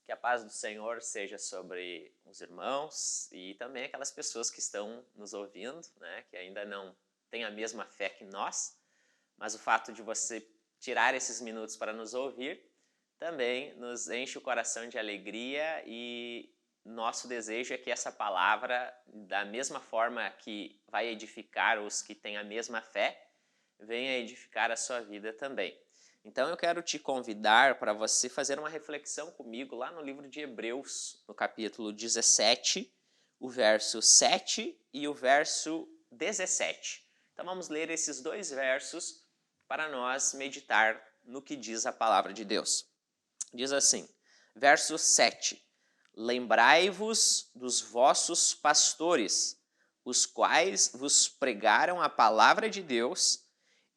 Que a paz do Senhor seja sobre os irmãos e também aquelas pessoas que estão nos ouvindo, né, que ainda não têm a mesma fé que nós, mas o fato de você tirar esses minutos para nos ouvir também nos enche o coração de alegria e nosso desejo é que essa palavra, da mesma forma que vai edificar os que têm a mesma fé, venha edificar a sua vida também. Então eu quero te convidar para você fazer uma reflexão comigo lá no livro de Hebreus, no capítulo 17, o verso 7 e o verso 17. Então vamos ler esses dois versos para nós meditar no que diz a palavra de Deus. Diz assim, verso 7, lembrai-vos dos vossos pastores, os quais vos pregaram a palavra de Deus,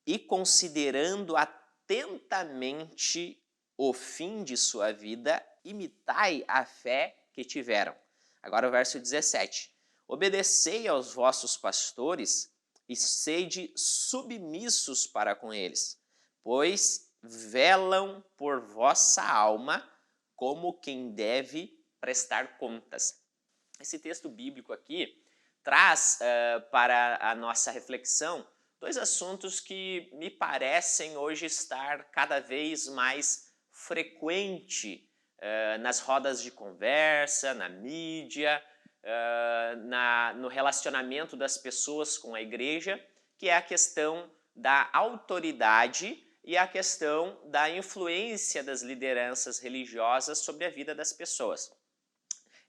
e considerando atentamente o fim de sua vida, imitai a fé que tiveram. Agora o verso 17. Obedecei aos vossos pastores e sede submissos para com eles, pois velam por vossa alma como quem deve prestar contas. Esse texto bíblico aqui traz para a nossa reflexão dois assuntos que me parecem hoje estar cada vez mais frequente nas rodas de conversa, na mídia, no relacionamento das pessoas com a igreja, que é a questão da autoridade e a questão da influência das lideranças religiosas sobre a vida das pessoas.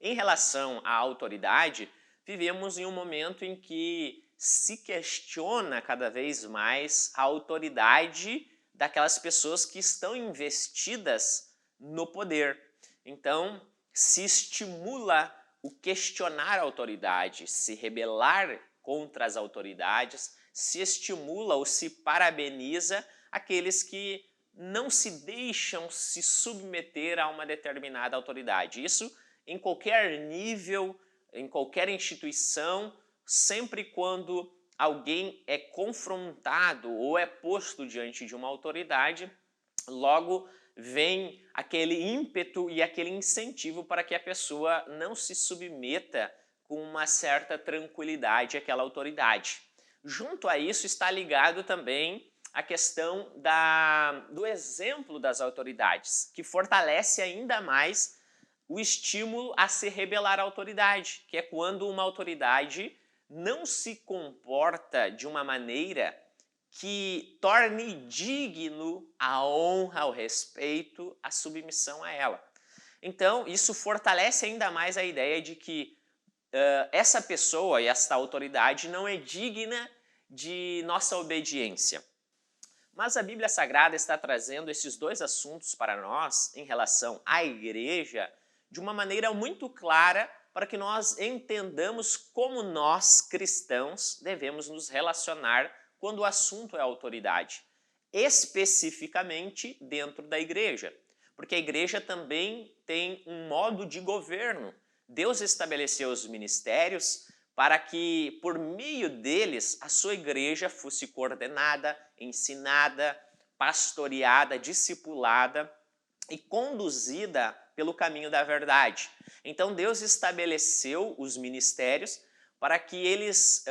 Em relação à autoridade, vivemos em um momento em que se questiona cada vez mais a autoridade daquelas pessoas que estão investidas no poder. Então, se estimula o questionar a autoridade, se rebelar contra as autoridades, se estimula ou se parabeniza aqueles que não se deixam se submeter a uma determinada autoridade. Isso em qualquer nível, em qualquer instituição, sempre quando alguém é confrontado ou é posto diante de uma autoridade, logo vem aquele ímpeto e aquele incentivo para que a pessoa não se submeta com uma certa tranquilidade àquela autoridade. Junto a isso está ligado também a questão do exemplo das autoridades, que fortalece ainda mais o estímulo a se rebelar à autoridade, que é quando uma autoridade não se comporta de uma maneira que torne digno a honra, o respeito, a submissão a ela. Então, isso fortalece ainda mais a ideia de que essa pessoa e essa autoridade não é digna de nossa obediência. Mas a Bíblia Sagrada está trazendo esses dois assuntos para nós em relação à igreja de uma maneira muito clara para que nós entendamos como nós, cristãos, devemos nos relacionar quando o assunto é autoridade, especificamente dentro da igreja, porque a igreja também tem um modo de governo. Deus estabeleceu os ministérios para que, por meio deles, a sua igreja fosse coordenada, ensinada, pastoreada, discipulada e conduzida pelo caminho da verdade. Então Deus estabeleceu os ministérios para que eles,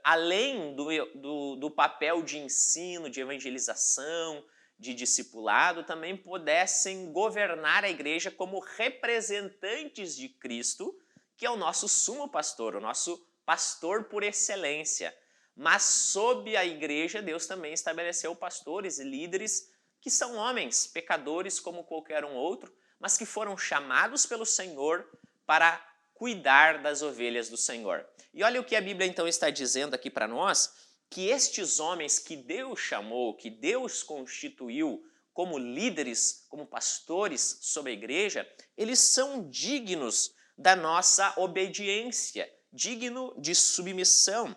além do papel de ensino, de evangelização, de discipulado, também pudessem governar a igreja como representantes de Cristo, que é o nosso sumo pastor, o nosso pastor por excelência. Mas sob a igreja, Deus também estabeleceu pastores e líderes que são homens, pecadores como qualquer um outro, mas que foram chamados pelo Senhor para cuidar das ovelhas do Senhor. E olha o que a Bíblia então está dizendo aqui para nós, que estes homens que Deus chamou, que Deus constituiu como líderes, como pastores sobre a igreja, eles são dignos da nossa obediência, digno de submissão,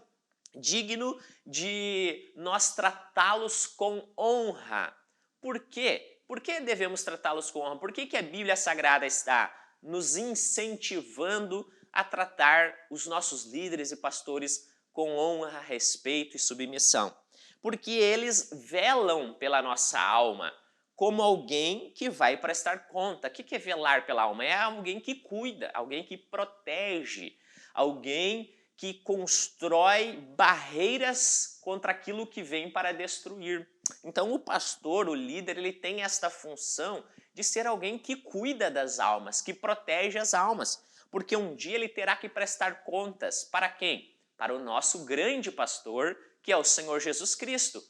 digno de nós tratá-los com honra. Por quê? Por que devemos tratá-los com honra? Por que a Bíblia Sagrada está nos incentivando a tratar os nossos líderes e pastores com honra, respeito e submissão? Porque eles velam pela nossa alma, como alguém que vai prestar conta. O que é velar pela alma? É alguém que cuida, alguém que protege, alguém que constrói barreiras contra aquilo que vem para destruir. Então o pastor, o líder, ele tem esta função de ser alguém que cuida das almas, que protege as almas, porque um dia ele terá que prestar contas para quem? Para o nosso grande pastor, que é o Senhor Jesus Cristo,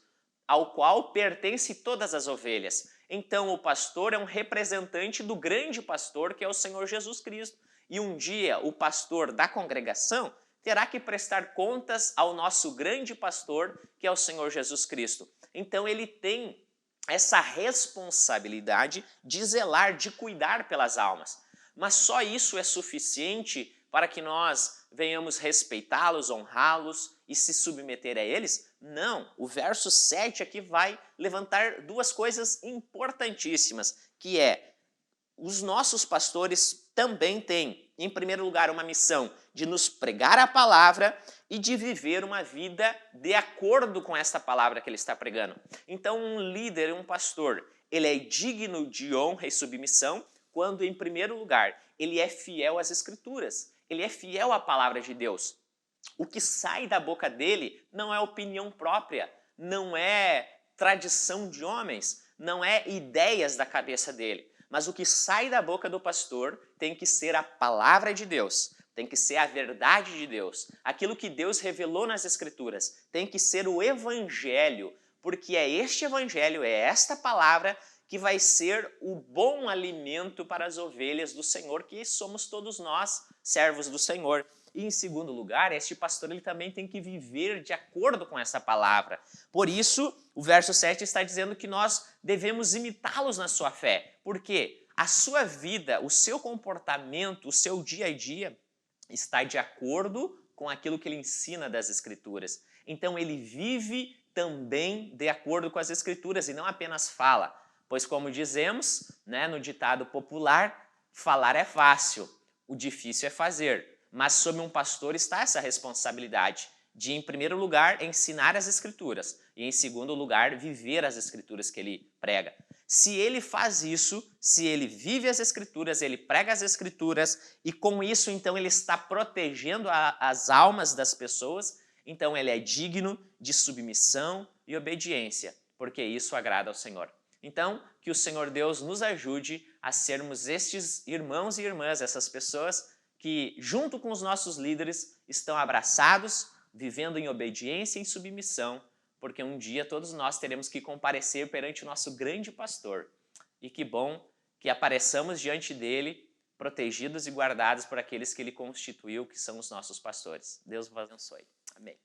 ao qual pertence todas as ovelhas. Então o pastor é um representante do grande pastor, que é o Senhor Jesus Cristo. E um dia o pastor da congregação terá que prestar contas ao nosso grande pastor, que é o Senhor Jesus Cristo. Então ele tem essa responsabilidade de zelar, de cuidar pelas almas. Mas só isso é suficiente para que nós venhamos respeitá-los, honrá-los e se submeter a eles? Não. O verso 7 aqui vai levantar duas coisas importantíssimas, que é, os nossos pastores também têm, em primeiro lugar, uma missão de nos pregar a palavra e de viver uma vida de acordo com esta palavra que ele está pregando. Então, um líder, um pastor, ele é digno de honra e submissão quando, em primeiro lugar, ele é fiel às Escrituras, ele é fiel à palavra de Deus. O que sai da boca dele não é opinião própria, não é tradição de homens, não é ideias da cabeça dele. Mas o que sai da boca do pastor tem que ser a palavra de Deus, tem que ser a verdade de Deus, aquilo que Deus revelou nas Escrituras, tem que ser o Evangelho, porque é este Evangelho, é esta palavra que vai ser o bom alimento para as ovelhas do Senhor, que somos todos nós, servos do Senhor. E em segundo lugar, este pastor ele também tem que viver de acordo com essa palavra. Por isso, o verso 7 está dizendo que nós devemos imitá-los na sua fé. Por quê? A sua vida, o seu comportamento, o seu dia a dia está de acordo com aquilo que ele ensina das Escrituras. Então ele vive também de acordo com as Escrituras e não apenas fala. Pois como dizemos, né, no ditado popular, falar é fácil, o difícil é fazer. Mas sobre um pastor está essa responsabilidade de, em primeiro lugar, ensinar as Escrituras e, em segundo lugar, viver as Escrituras que ele prega. Se ele faz isso, se ele vive as Escrituras, ele prega as Escrituras e com isso, então, ele está protegendo as almas das pessoas, então ele é digno de submissão e obediência, porque isso agrada ao Senhor. Então, que o Senhor Deus nos ajude a sermos estes irmãos e irmãs, essas pessoas que, junto com os nossos líderes, estão abraçados, vivendo em obediência e em submissão, porque um dia todos nós teremos que comparecer perante o nosso grande pastor. E que bom que apareçamos diante dele, protegidos e guardados por aqueles que ele constituiu, que são os nossos pastores. Deus vos abençoe. Amém.